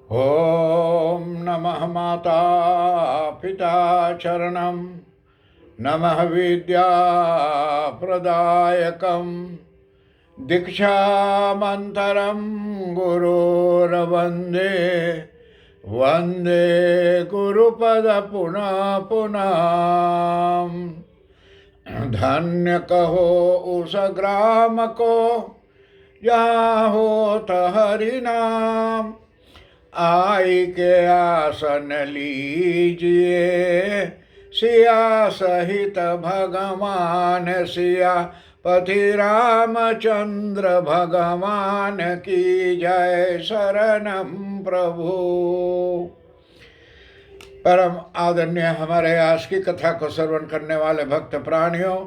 ॐ नमः माता पिता चरणं नमः विद्याप्रदायकं दीक्षामन्तरं गुरोर्वन्दे वन्दे गुरुपद पुनः पुनः। धन्य कहो उस ग्राम को जहाँ होत हरि नाम, आई के आसन लीजिए सिया सहित भगवान सिया पति रामचंद्र भगवान की जय। शरणम प्रभु। परम आदरणीय हमारे आज की कथा को श्रवण करने वाले भक्त प्राणियों,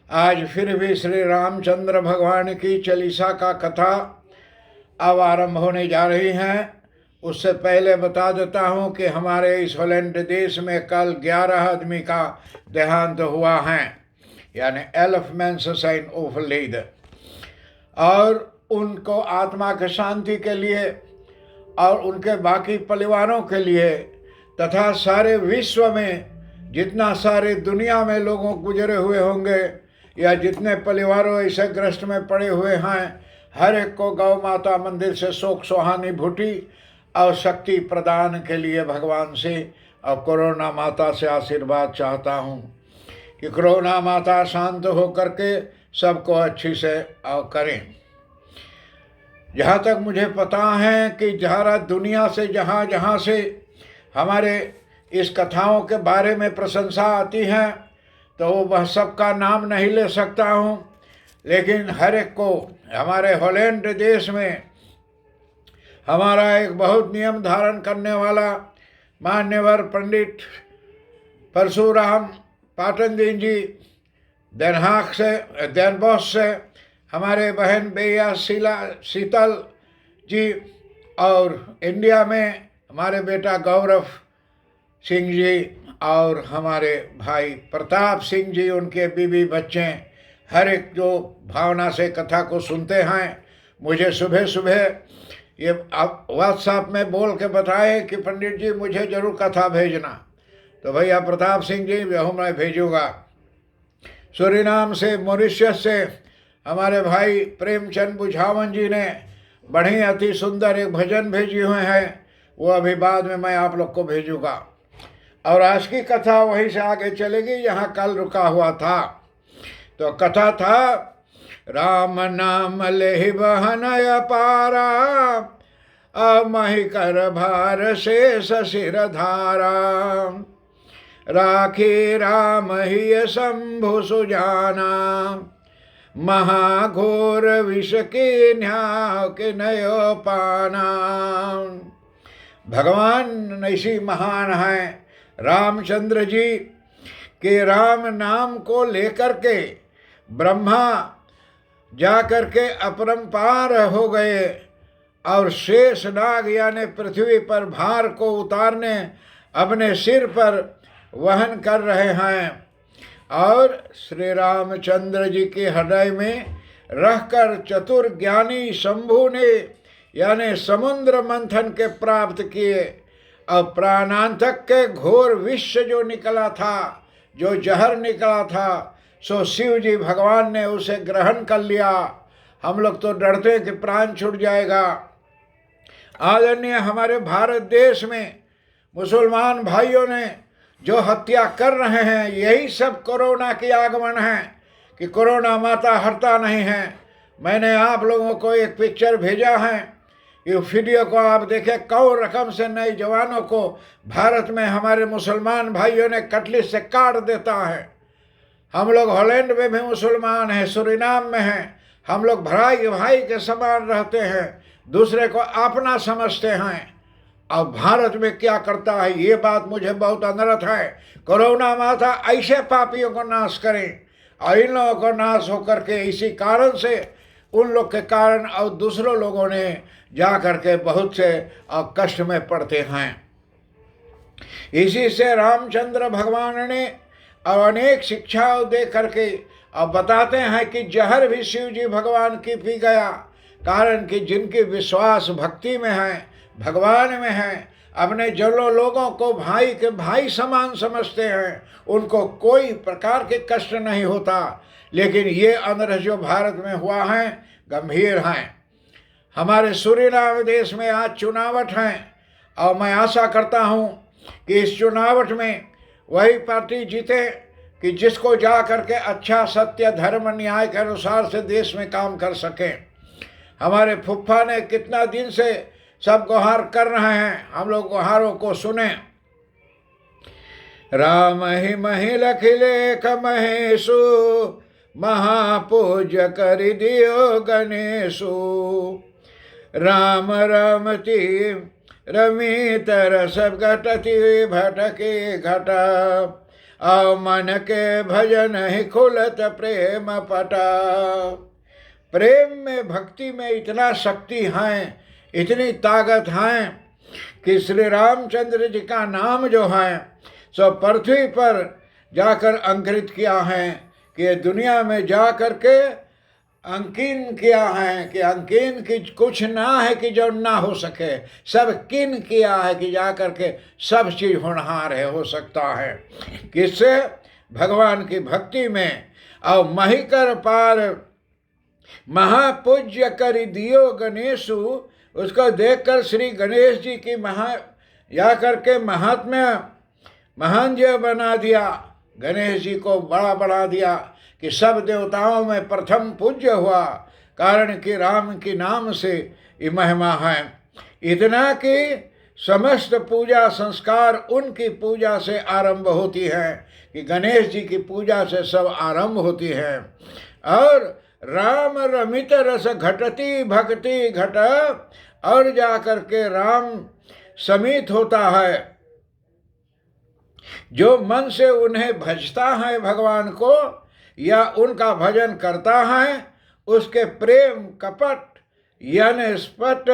आज फिर भी श्री रामचंद्र भगवान की चालीसा का कथा अब आरंभ होने जा रही हैं। उससे पहले बता देता हूं कि हमारे इस हॉलैंड देश में कल 11 आदमी का देहांत हुआ है, यानी 11 mensen zijn overleden। और उनको आत्मा की शांति के लिए और उनके बाकी परिवारों के लिए तथा सारे विश्व में जितना सारे दुनिया में लोगों गुजरे हुए होंगे या जितने परिवारों ऐसे ग्रस्त में पड़े हुए हैं, हर एक को गौ माता मंदिर से शोक सुहानी भूटी और शक्ति प्रदान के लिए भगवान से और कोरोना माता से आशीर्वाद चाहता हूँ कि कोरोना माता शांत हो करके सबको अच्छी से करें। जहाँ तक मुझे पता है कि सारा दुनिया से जहाँ जहाँ से हमारे इस कथाओं के बारे में प्रशंसा आती है, तो वह सबका नाम नहीं ले सकता हूँ, लेकिन हर एक को हमारे हॉलैंड देश में हमारा एक बहुत नियम धारण करने वाला मान्यवर पंडित परशुराम पाटनदीन जी Den Haag से Den Bosch से हमारे बहन बेया शीतल जी, और इंडिया में हमारे बेटा गौरव सिंह जी और हमारे भाई प्रताप सिंह जी, उनके बीवी बच्चे, हर एक जो भावना से कथा को सुनते हैं, मुझे सुबह सुबह ये आप व्हाट्सएप में बोल के बताए कि पंडित जी मुझे जरूर कथा भेजना। तो भैया प्रताप सिंह जी वह मैं भेजूँगा। सूरीनाम से मॉरिशस से हमारे भाई प्रेमचंद बुझावन जी ने बड़ी अति सुंदर एक भजन भेजी हुए हैं, वो अभी बाद में मैं आप लोग को भेजूँगा। और आज की कथा वहीं से आगे चलेगी जहाँ कल रुका हुआ था। तो कथा था राम नाम लेहि बहन अपारा, अमहि कर भार शेष सिर धारा, राखी राम ही शंभु सुजाना, महाघोर विष की न्याय के नयो पाना। भगवान ऐसी महान है रामचंद्र जी के राम नाम को लेकर के ब्रह्मा जा कर के अपरंपार हो गए और शेष नाग यानी पृथ्वी पर भार को उतारने अपने सिर पर वहन कर रहे हैं। और श्री रामचंद्र जी के हृदय में रहकर चतुर ज्ञानी शंभु ने यानी समुद्र मंथन के प्राप्त किए और प्राणांतक के घोर विष जो निकला था, जो जहर निकला था, सो शिव जी भगवान ने उसे ग्रहण कर लिया। हम लोग तो डरते कि प्राण छूट जाएगा। आदरणीय हमारे भारत देश में मुसलमान भाइयों ने जो हत्या कर रहे हैं, यही सब कोरोना की आगमन है कि कोरोना माता हरता नहीं है। मैंने आप लोगों को एक पिक्चर भेजा है, ये वीडियो को आप देखें। कौन रकम से नए जवानों को भारत में हमारे मुसलमान भाइयों ने कटली से काट देता है। हम लोग हॉलैंड में भी मुसलमान हैं, सूरीनाम में हैं, हम लोग भाई भाई के समान रहते हैं, दूसरे को अपना समझते हैं। और भारत में क्या करता है, ये बात मुझे बहुत अनर्थ है। कोरोना माता ऐसे पापियों को नाश करें और इन लोगों को नाश होकर के इसी कारण से उन लोग के कारण और दूसरों लोगों ने जा करके बहुत से कष्ट में पड़ते हैं। इसी से रामचंद्र भगवान ने अनेक शिक्षाओं दे करके अब बताते हैं कि जहर भी शिव जी भगवान की पी गया, कारण कि जिनकी विश्वास भक्ति में है भगवान में है। अपने जो लोगों को भाई के भाई समान समझते हैं, उनको कोई प्रकार के कष्ट नहीं होता। लेकिन ये अनर्थ जो भारत में हुआ है गंभीर हैं। हमारे सूरीनाम देश में आज चुनावट हैं, और मैं आशा करता हूँ कि इस चुनावट में वही पार्टी जीते कि जिसको जा करके अच्छा सत्य धर्म न्याय के अनुसार से देश में काम कर सकें। हमारे फुफ्फा ने कितना दिन से सब गुहार कर रहे हैं, हम लोग गुहारों को सुने। राम ही मही लखिलेख महेशु, महापूज्य कर दियो गणेशु। राम रमती रमित रस घटती भटके घटा, और मन के भजन ही खुलत प्रेम पटा। प्रेम में भक्ति में इतना शक्ति है, इतनी ताकत है कि श्री रामचंद्र जी का नाम जो है सो पृथ्वी पर जाकर अंकित किया है कि दुनिया में जा कर के अंकिन किया है कि अंकिन की कुछ ना है कि जो ना हो सके, सब किन किया है कि जा कर के सब चीज होनहार है, हो सकता है। किससे? भगवान की भक्ति में। और महिकर पार महापूज्य कर दियो गणेशु, उसको देखकर श्री गणेश जी की जा करके महात्म्य महान जी बना दिया। गणेश जी को बड़ा बना दिया कि सब देवताओं में प्रथम पूज्य हुआ, कारण कि राम के नाम से ये महिमा है। इतना कि समस्त पूजा संस्कार उनकी पूजा से आरंभ होती है, कि गणेश जी की पूजा से सब आरंभ होती है। और राम रमित रस घटती भक्ति घट, और जाकर के राम समित होता है। जो मन से उन्हें भजता है भगवान को या उनका भजन करता है, उसके प्रेम कपट यानी स्पट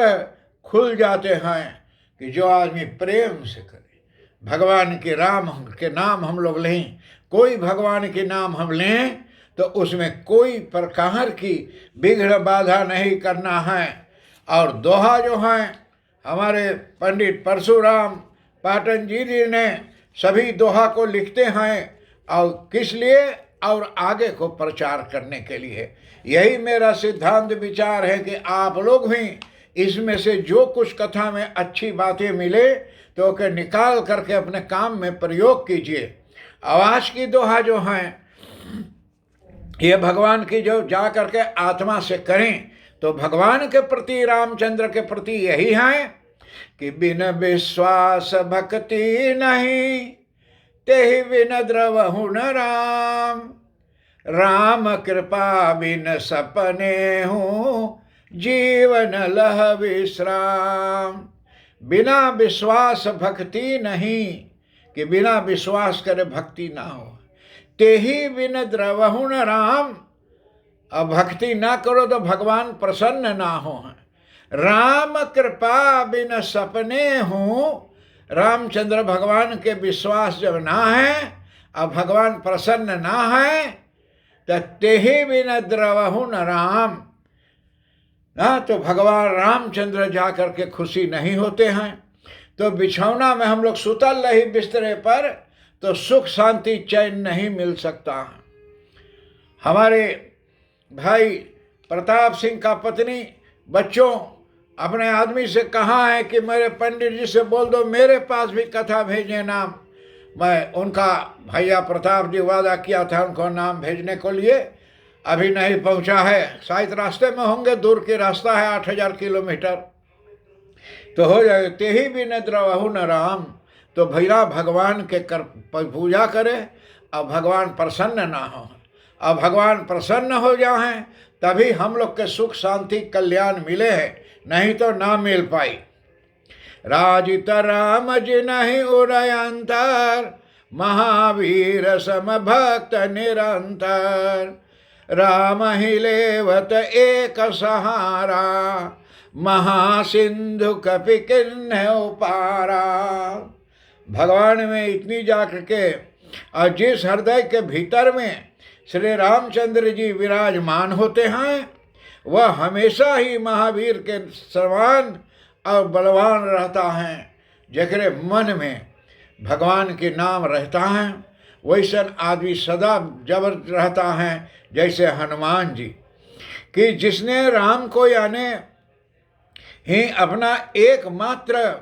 खुल जाते हैं। कि जो आदमी प्रेम से करे, भगवान के राम के नाम हम लोग लें, कोई भगवान के नाम हम लें तो उसमें कोई प्रकार की विघ्न बाधा नहीं करना है। और दोहा जो हैं हमारे पंडित परशुराम पाटन जी ने सभी दोहा को लिखते हैं, और किस लिए? और आगे को प्रचार करने के लिए। यही मेरा सिद्धांत विचार है कि आप लोग भी इसमें से जो कुछ कथा में अच्छी बातें मिले तो उसे निकाल करके अपने काम में प्रयोग कीजिए। आवाज की दोहा जो हैं ये भगवान की जो जा करके आत्मा से करें तो भगवान के प्रति, रामचंद्र के प्रति यही है कि बिन विश्वास भक्ति नहीं, तेहि बिन द्रवहु न राम। राम कृपा बिन सपने हूँ, जीवन लह विश्राम। बिना विश्वास भक्ति नहीं, कि बिना विश्वास करे भक्ति ना हो। तेहि बिन द्रवहु न राम, अब भक्ति ना करो तो भगवान प्रसन्न ना हो। राम कृपा बिन सपने हूँ, रामचंद्र भगवान के विश्वास जब ना है, अब भगवान प्रसन्न ना है, तो तेहि बिन द्रवहु न राम, ना तो भगवान रामचंद्र जा करके खुशी नहीं होते हैं। तो बिछौना में हम लोग सुतल रही बिस्तरे पर तो सुख शांति चैन नहीं मिल सकता। हमारे भाई प्रताप सिंह का पत्नी बच्चों अपने आदमी से कहा है कि मेरे पंडित जी से बोल दो मेरे पास भी कथा भेजने नाम। मैं उनका भैया प्रताप जी वादा किया था उनको नाम भेजने को लिए, अभी नहीं पहुंचा है। शायद रास्ते में होंगे, दूर की रास्ता है 8000 किलोमीटर, तो हो जाए। तेहि बिन द्रवहु न राम, तो भैया भगवान के पूजा करे अब भगवान प्रसन्न ना हो। अब भगवान प्रसन्न हो जाए तभी हम लोग के सुख शांति कल्याण मिले है, नहीं तो ना मिल पाई। राजित राम जिनहि उरयंतर, महावीर सम भक्त निरंतर। राम ही लेवत एक सहारा, महासिंधु कपि किन्ह उपारा। भगवान में इतनी जाकर के और जिस हृदय के भीतर में श्री रामचंद्र जी विराजमान होते हैं वह हमेशा ही महावीर के समान और बलवान रहता है, जेकरे मन में भगवान के नाम रहता है, वैसन आदमी सदा जबर रहता है जैसे हनुमान जी, कि जिसने राम को यानी ही अपना एकमात्र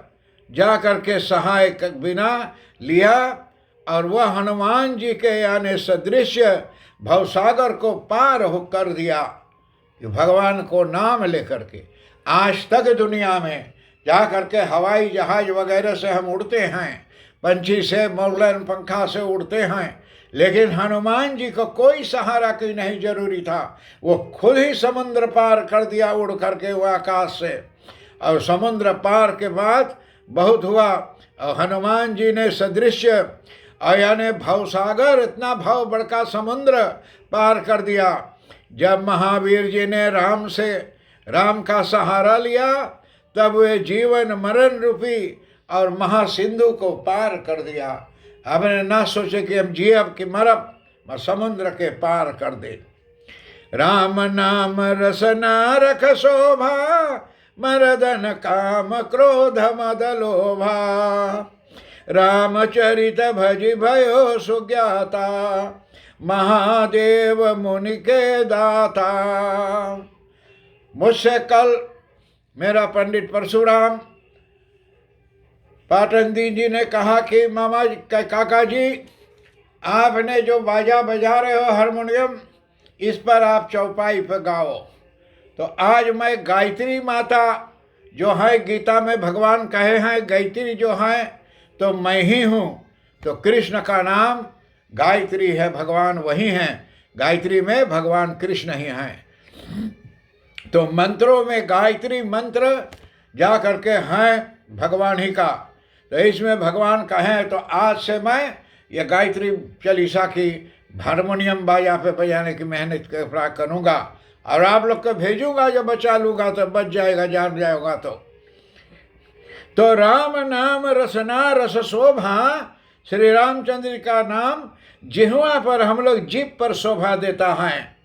जा करके सहायक बिना लिया, और वह हनुमान जी के यानी सदृश भवसागर को पार हो कर दिया, कि भगवान को नाम लेकर के आज तक दुनिया में जा करके हवाई जहाज वगैरह से हम उड़ते हैं, पंछी से मोरलन पंखा से उड़ते हैं, लेकिन हनुमान जी को कोई सहारा की नहीं जरूरी था। वो खुद ही समुद्र पार कर दिया उड़ करके वो आकाश से, और समुद्र पार के बाद बहुत हुआ, और हनुमान जी ने सदृश यानी भवसागर, इतना भाव बड़का समुद्र पार कर दिया। जब महावीर जी ने राम का सहारा लिया, तब वे जीवन मरण रूपी और महासिंधु को पार कर दिया। हमने ना सोचे कि हम जियब कि मरब, समुद्र के पार कर दे। राम नाम रसना रख शोभा, मरदन काम क्रोध मद लोभा, रामचरित भजि भयो सुज्ञाता, महादेव मुनि के दाता। मुझसे कल मेरा पंडित परशुराम पाटन दी जी ने कहा कि मामा जी, काका जी, आपने जो बाजा बजा रहे हो हारमोनियम, इस पर आप चौपाई पर गाओ। तो आज मैं गायत्री माता जो है, गीता में भगवान कहे हैं गायत्री जो है, तो मैं ही हूँ। तो कृष्ण का नाम गायत्री है, भगवान वही हैं, गायत्री में भगवान कृष्ण ही हैं। तो मंत्रों में गायत्री मंत्र जा करके हैं भगवान ही का। तो इसमें भगवान कहें तो आज से मैं ये गायत्री चालीसा की हारमोनियम बाजा पे बजाने की मेहनत करूँगा, और आप लोग को भेजूंगा। जब बचा लूँगा तो बच जाएगा, जान जाएगा। तो राम नाम रसना रस शोभा, श्री रामचंद्र का नाम जिह्वा पर हम लोग जीभ पर शोभा देता है,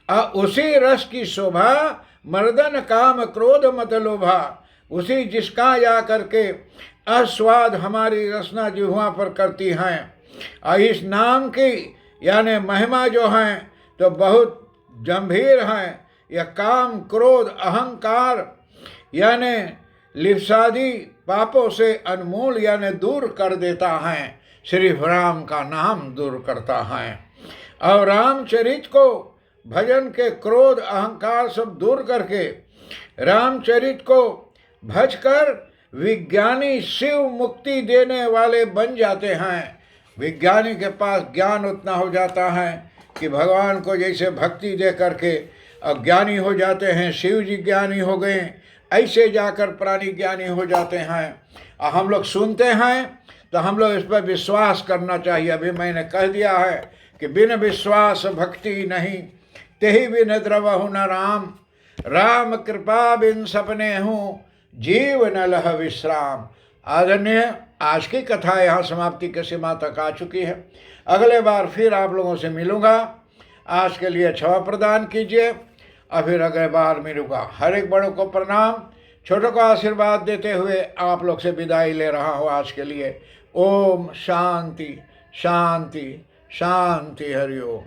और उसी रस की शोभा मर्दन काम क्रोध मत लोभा, उसी जिसका जा करके अस्वाद हमारी रसना जिह्वा पर करती हैं। और इस नाम की यानी महिमा जो है तो बहुत गंभीर है। यह काम क्रोध अहंकार यानी लिप्सादी पापों से अनमोल यानी दूर कर देता है। श्री राम का नाम दूर करता है। और रामचरित को भजन के क्रोध अहंकार सब दूर करके रामचरित को भजकर विज्ञानी शिव मुक्ति देने वाले बन जाते हैं। विज्ञानी के पास ज्ञान उतना हो जाता है कि भगवान को जैसे भक्ति दे करके अज्ञानी हो जाते हैं, शिव जी ज्ञानी हो गए, ऐसे जाकर प्राणी ज्ञानी हो जाते हैं। और हम लोग सुनते हैं तो हम लोग इस पर विश्वास करना चाहिए। अभी मैंने कह दिया है कि बिन विश्वास भक्ति नहीं, तेहि बिन द्रवहु न राम, राम कृपा बिन सपने हूँ, जीव न लह विश्राम। आदरणीय, आज की कथा यहाँ समाप्ति के सीमा तक आ चुकी है। अगले बार फिर आप लोगों से मिलूँगा। आज के लिए क्षमा प्रदान कीजिए, और फिर अगले बार मिलूँगा। हर एक बड़ों को प्रणाम, छोटों को आशीर्वाद देते हुए आप लोग से विदाई ले रहा हूँ आज के लिए। ओम शांति शांति शांति, हरि ओम।